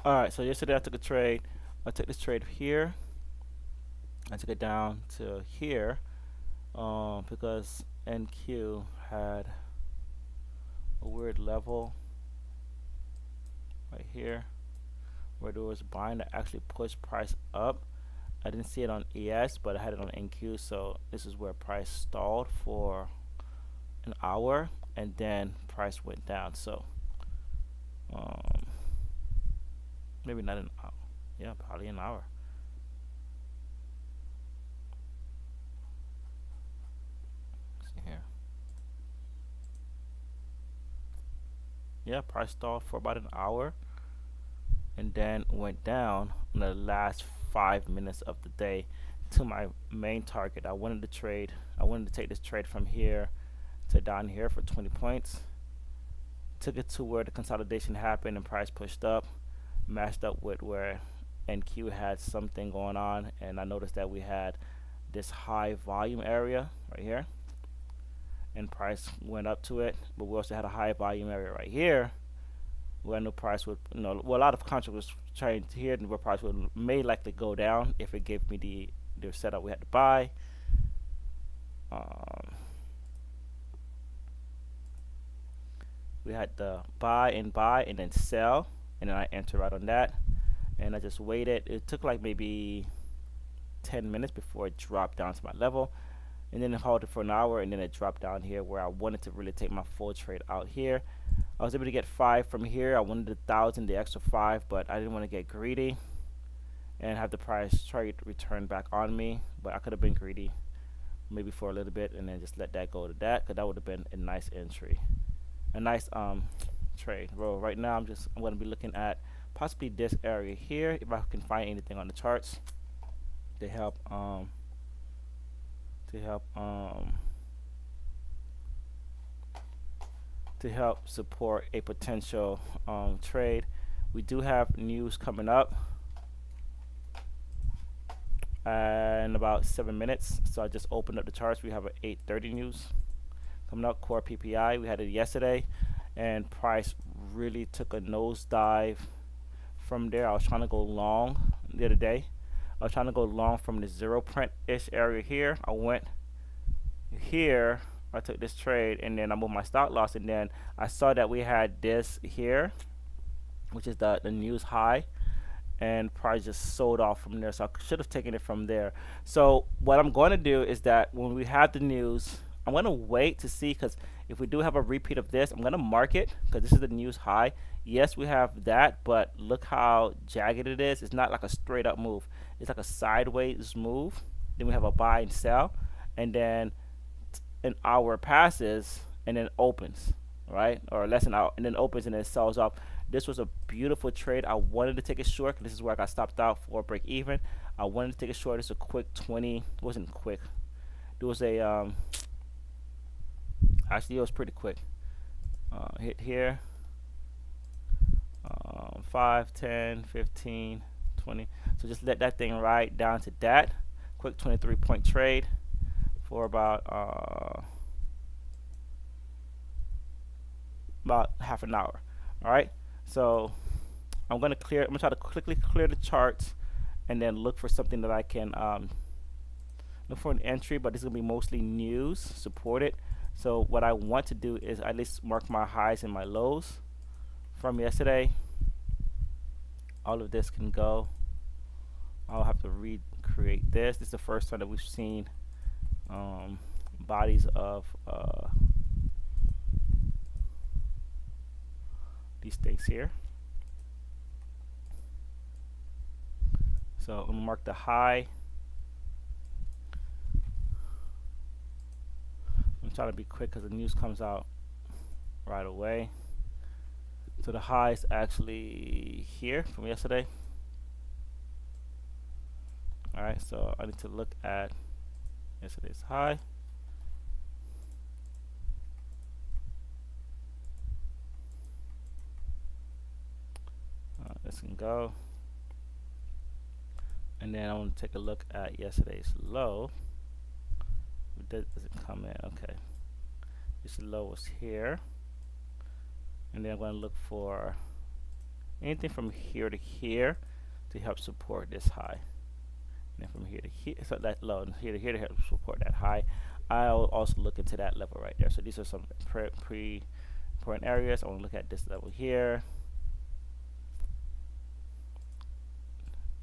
All right, so yesterday I took a trade. I took this trade here. I took it down to here because NQ had a weird level right here where there was buying that actually pushed price up. I didn't see it on ES, but I had it on NQ, so this is where price stalled for an hour and then price went down. So um, maybe not an hour. Yeah, probably an hour. Let's see here. Yeah, price stalled for about an hour and then went down in the last 5 minutes of the day to my main target. I wanted to trade. I wanted to take this trade from here to down here for 20 points. Took it to where the consolidation happened and price pushed up, matched up with where NQ had something going on, and I noticed that we had this high volume area right here, and price went up to it. But we also had a high volume area right here where no price would, well, a lot of contracts was trying to hear where price would may likely go down if it gave me the setup we had to buy. Um, we had the buy and then sell, and then I enter right on that, and I just waited. It took like maybe 10 minutes before it dropped down to my level, and then it held it for an hour, and then it dropped down here where I wanted to really take my full trade out here. I was able to get five from here. I wanted 1,000, the extra five, but I didn't want to get greedy and have the price trade return back on me. But I could have been greedy maybe for a little bit and then just let that go to that, because that would have been a nice entry, a nice trade. Well, right now I'm going to be looking at possibly this area here if I can find anything on the charts to help to help um to help support a potential trade. We do have news coming up in about 7 minutes. So I just opened up the charts. We have an 8:30 news coming up. Core PPI. We had it yesterday, and price really took a nosedive from there. I was trying to go long the other day. I was trying to go long from the zero print ish area here. I went here. I took this trade and then I moved my stop loss, and then I saw that we had this here, which is the news high, and price just sold off from there. So I should have taken it from there. So what I'm going to do is that when we have the news, I'm going to wait to see, because if we do have a repeat of this, I'm going to mark it because this is the news high. Yes, we have that, but look how jagged it is. It's not like a straight up move. It's like a sideways move. Then we have a buy and sell, and then an hour passes and then opens, right? Or less than an hour, and then opens and then sells off. This was a beautiful trade. I wanted to take it short. This is where I got stopped out for break even. I wanted to take it short. It's a quick 20. It wasn't quick. There was a actually it was pretty quick. Hit here. 5, 10, 15, 20. So just let that thing ride down to that. Quick 23-point trade for about half an hour. All right. So I'm gonna clear. I'm gonna try to quickly clear the charts, and then look for something that I can look for an entry. But this is gonna be mostly news supported. So what I want to do is at least mark my highs and my lows from yesterday. All of this can go. I'll have to recreate this. This is the first time that we've seen bodies of these things here. So I'm gonna mark the high. I'm trying to be quick because the news comes out right away. So the high is actually here from yesterday. All right, so I need to look at yesterday's high. This can go. And then I want to take a look at yesterday's low. It doesn't come in. Okay. This low was here. And then I'm going to look for anything from here to here to help support this high. And then from here to here, so that low, and here to here to help support that high. I'll also look into that level right there. So these are some pre important areas. I want to look at this level here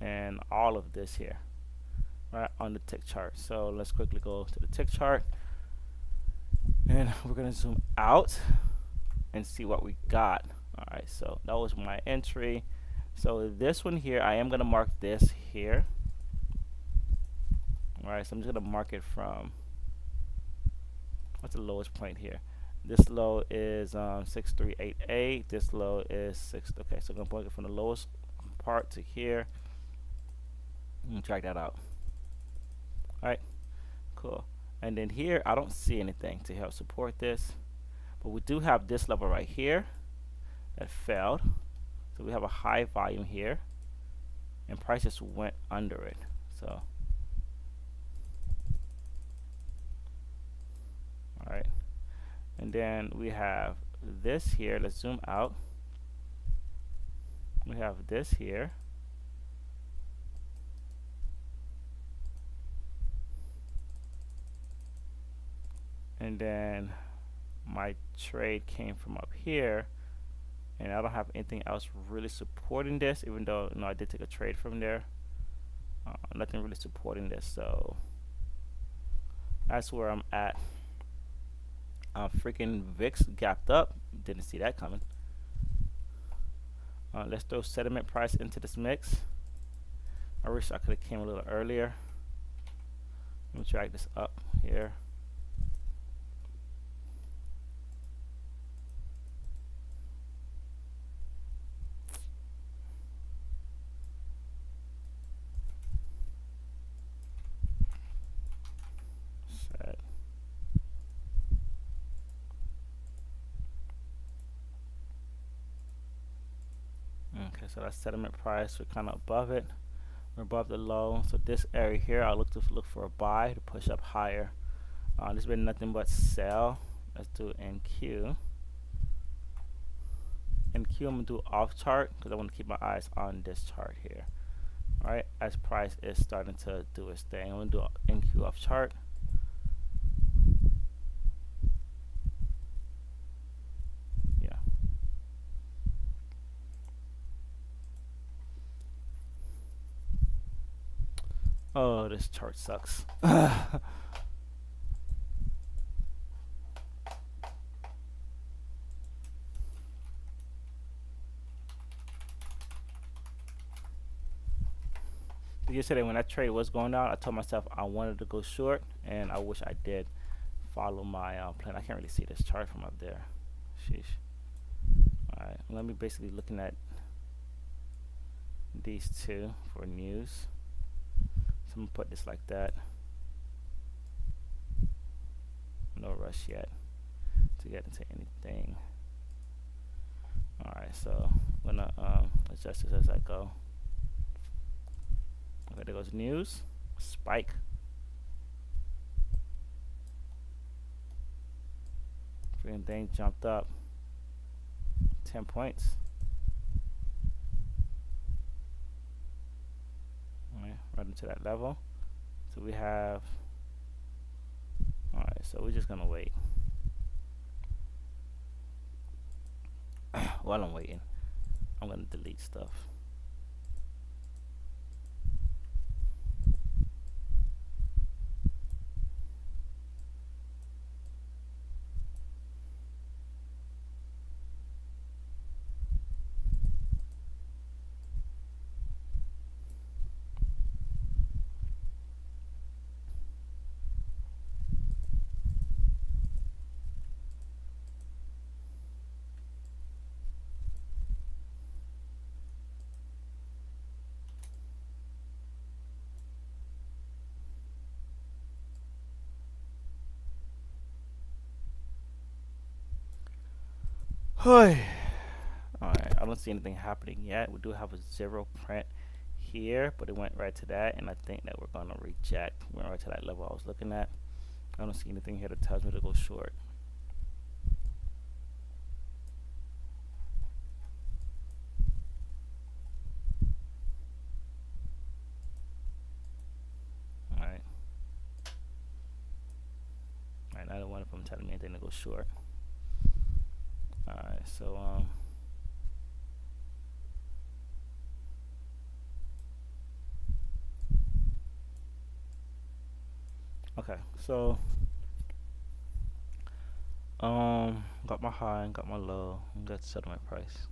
and all of this here, right, on the tick chart. So let's quickly go to the tick chart, and we're gonna zoom out and see what we got. All right, so that was my entry. So this one here, I am gonna mark this here. All right, so I'm just gonna mark it from, what's the lowest point here? This low is 6388. This low is 6. Okay, so I'm gonna mark it from the lowest part to here and track that out. All right, cool. And then here, I don't see anything to help support this, but we do have this level right here that failed. So we have a high volume here, and price just went under it. So, all right. And then we have this here. Let's zoom out. We have this here. And then my trade came from up here, and I don't have anything else really supporting this, even though I did take a trade from there. Nothing really supporting this, so that's where I'm at. Freaking VIX gapped up. Didn't see that coming. Let's throw settlement price into this mix. I wish I could have came a little earlier. Let me drag this up here. Okay, so that's settlement price. We're kind of above it. We're above the low. So this area here, I'll look for a buy to push up higher. There's been nothing but sell. Let's do NQ. NQ, I'm gonna do off chart because I want to keep my eyes on this chart here. All right, as price is starting to do its thing, I'm gonna do NQ off chart. Oh, this chart sucks. Yesterday when that trade was going down, I told myself I wanted to go short, and I wish I did follow my plan. I can't really see this chart from up there. Sheesh. Alright, let me basically looking at these two for news. So I'm gonna put this like that. No rush yet to get into anything. Alright, so I'm gonna adjust this as I go. Okay, there goes news. Spike. Freaking thing jumped up 10 points. Alright, right into that level. So we have, alright, so we're just gonna wait. While I'm waiting, I'm gonna delete stuff. Alright, I don't see anything happening yet. We do have a 0 print here, but it went right to that, and I think that we're gonna reject. Went right to that level I was looking at. I don't see anything here that tells me to go short. telling me anything to go short. All right, so okay, so got my high and got my low. And got settlement price.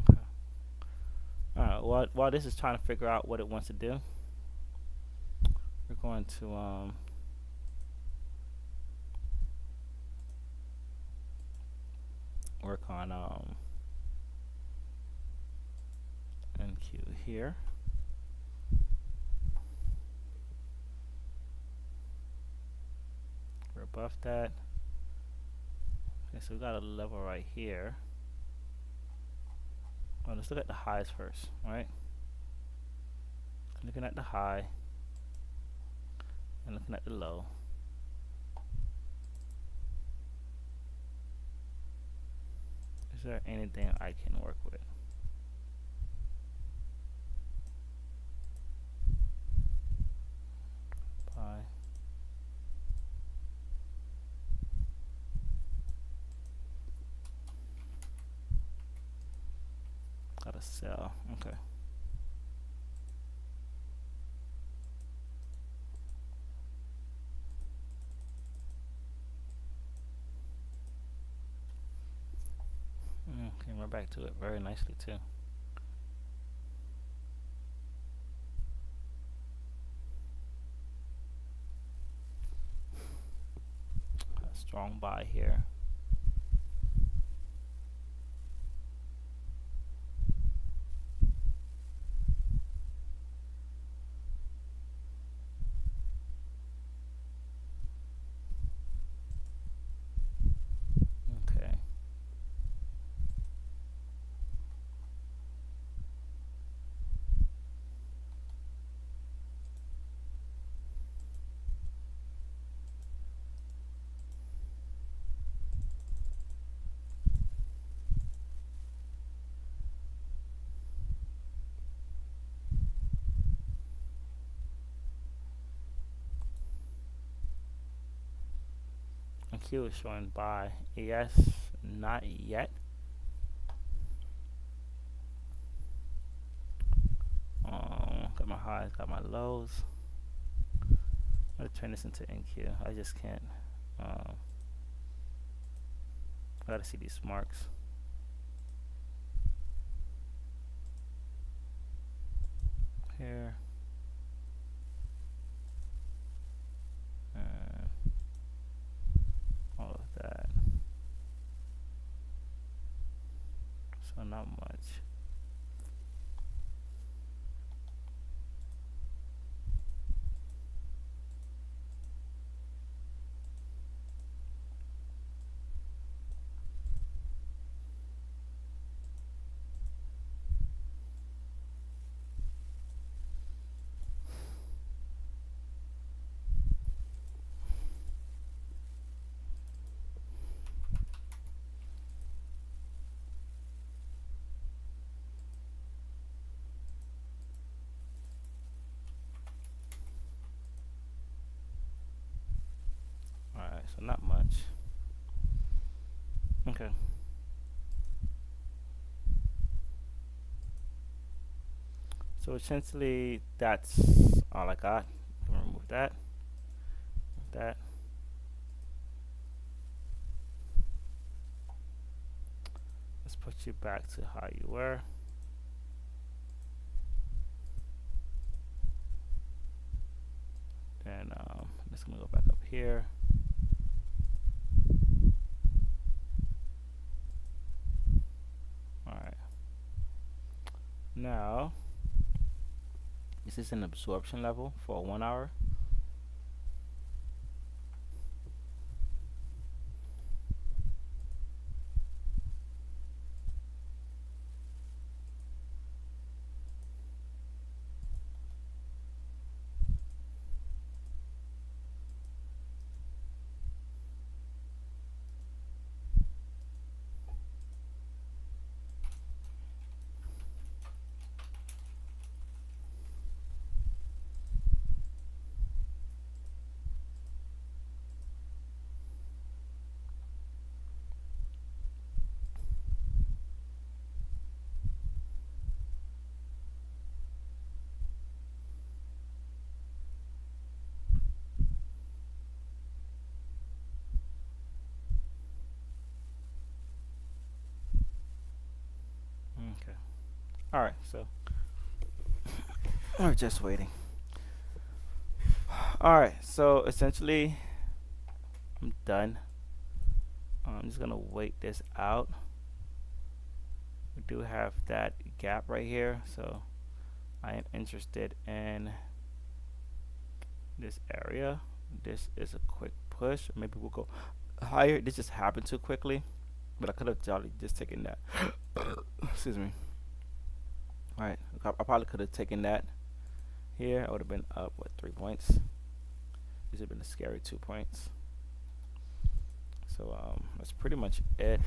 Okay. All right. While this is trying to figure out what it wants to do, we're going to work on NQ here. We're above that. Okay, so we got a level right here. Well, let's look at the highs first, right? Looking at the high and looking at the low. Is there anything I can work with? Buy. Gotta sell. Okay. Came right back to it very nicely too. A strong buy here. Okay. And Q is showing buy. Yes, not yet. Got my highs, got my lows. I'm gonna turn this into NQ. I just can't. I gotta see these marks. Here. And all of that. So not much. Alright, so not much. Okay. So essentially, that's all I got. I'm gonna remove that. That. Let's put you back to how you were. Then let's gonna go back up here. All right. Now, this is an absorption level for 1 hour. All right, so we're just waiting. All right, so essentially, I'm done. I'm just gonna wait this out. We do have that gap right here, so I am interested in this area. This is a quick push. Maybe we'll go higher. This just happened too quickly, but I could have jolly just taken that. Excuse me. All right, I probably could have taken that here. I would have been up what 3 points. These have been a scary 2 points. So that's pretty much it.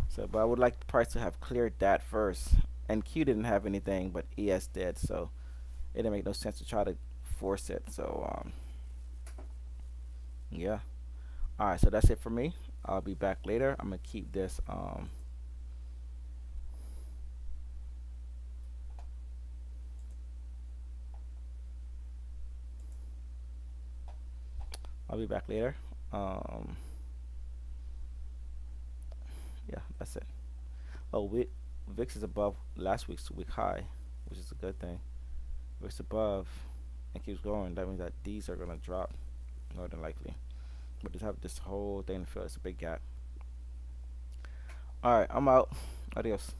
So, but I would like the price to have cleared that first. And Q didn't have anything, but ES did. So it didn't make no sense to try to force it. So yeah. All right. So that's it for me. I'll be back later. I'm gonna keep this. I'll be back later. Um, yeah, that's it. Oh, VIX is above last week's week high, which is a good thing. If it's above and keeps going, that means that these are gonna drop more than likely. But just have this whole thing to fill. It's a big gap. All right, I'm out. Adios.